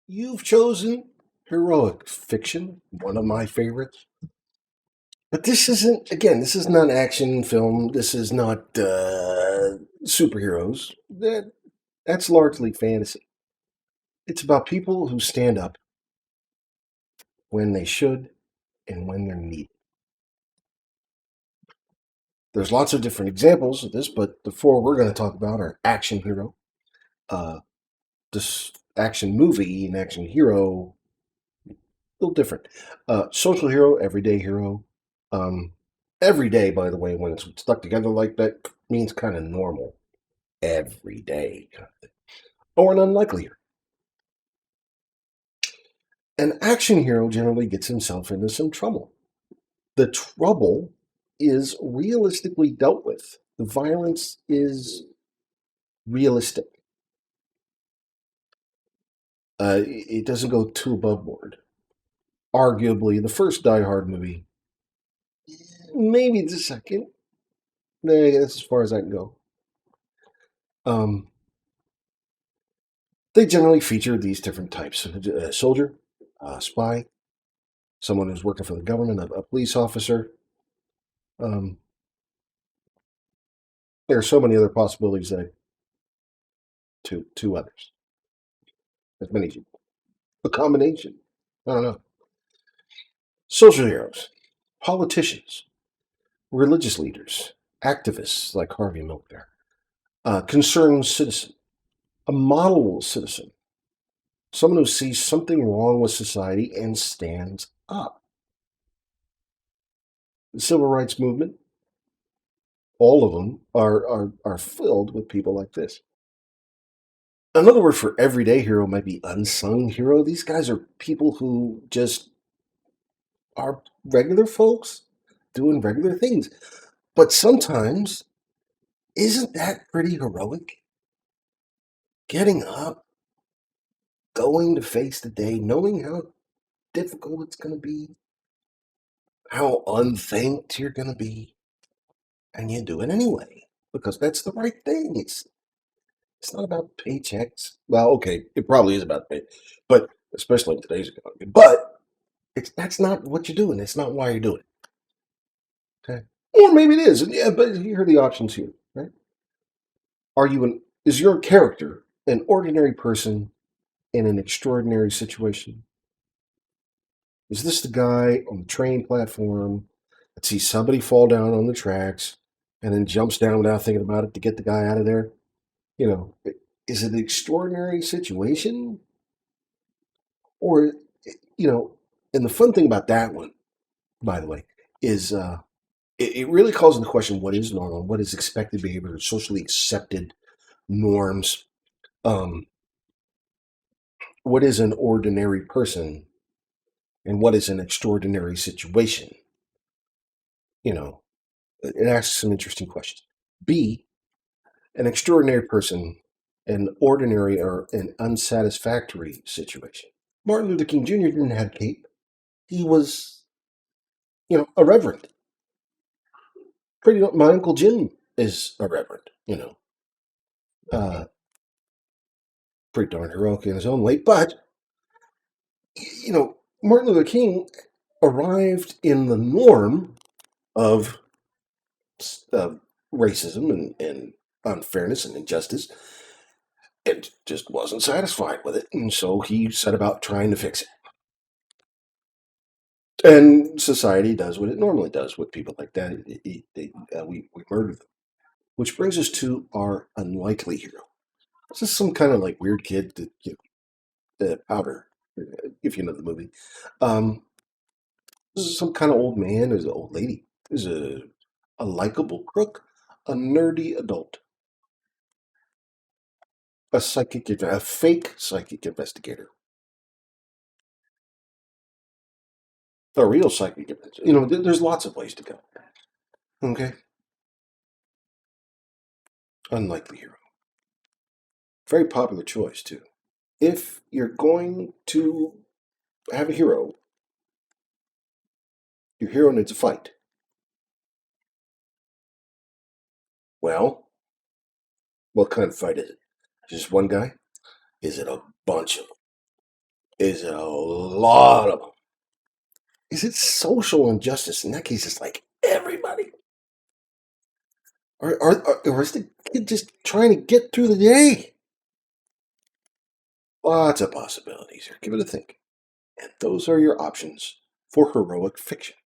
You've chosen heroic fiction, one of my favorites. But this isn't, again, this is not an action film. This is not superheroes. That's largely fantasy. It's about people who stand up when they should and when they're needed. There's lots of different examples of this, but the four we're going to talk about are action hero, uh, this action movie, and action hero, a little different. Social hero, everyday hero. Um, everyday, by the way, when it's stuck together like that, means kind of normal. Every day. Or an unlikely hero. An action hero generally gets himself into some trouble. The trouble is realistically dealt with. The violence is realistic. It doesn't go too above board. Arguably, the first Die Hard movie, maybe the second. That's as far as I can go. Um, they generally feature these different types: a soldier, a spy, someone who's working for the government, a police officer. Um, there are so many other possibilities that two others, as many as you, a combination. I don't know. Social heroes, politicians, religious leaders, activists like Harvey Milk, concerned citizen, a model citizen, someone who sees something wrong with society and stands up. The civil rights movement, all of them are filled with people like this. Another word for everyday hero might be unsung hero. These guys are people who just are regular folks doing regular things. But sometimes, isn't that pretty heroic? Getting up, going to face the day, knowing how difficult it's going to be, how unthanked you're going to be, and you do it anyway because that's the right thing. It's not about paychecks. Well, okay, it probably is about pay, but especially in today's economy. But that's not what you're doing. It's not why you're doing it. Okay, or maybe it is. Yeah, but here are the options here, right? Are you an is your character an ordinary person in an extraordinary situation? Is this the guy on the train platform that sees somebody fall down on the tracks and then jumps down without thinking about it to get the guy out of there? You know, is it an extraordinary situation? Or, you know, and the fun thing about that one, by the way, is it really calls into question what is normal, what is expected behavior, socially accepted norms. Um, what is an ordinary person and what is an extraordinary situation? You know, it asks some interesting questions. B, an extraordinary person, an ordinary or an unsatisfactory situation. Martin Luther King Jr. didn't have cape. He was, a reverend. Pretty my Uncle Jim is a reverend, uh, pretty darn heroic in his own way. But, Martin Luther King arrived in the norm of uh, racism and unfairness and injustice and just wasn't satisfied with it. And so he set about trying to fix it. And society does what it normally does with people like that. We murder them. Which brings us to our unlikely hero. This is some kind of like weird kid that, Powder, if you know the movie. Um, this is some kind of old man. There's an old lady. There's a likable crook, a nerdy adult, a fake psychic investigator, a real psychic investigator. There's lots of ways to go. Okay, unlikely hero. Very popular choice too. If you're going to have a hero, your hero needs a fight. Well, what kind of fight is it? Just one guy? Is it a bunch of them? Is it a lot of them? Is it social injustice? In that case, it's like everybody. Or is the kid just trying to get through the day? Lots of possibilities here. Give it a think. And those are your options for heroic fiction.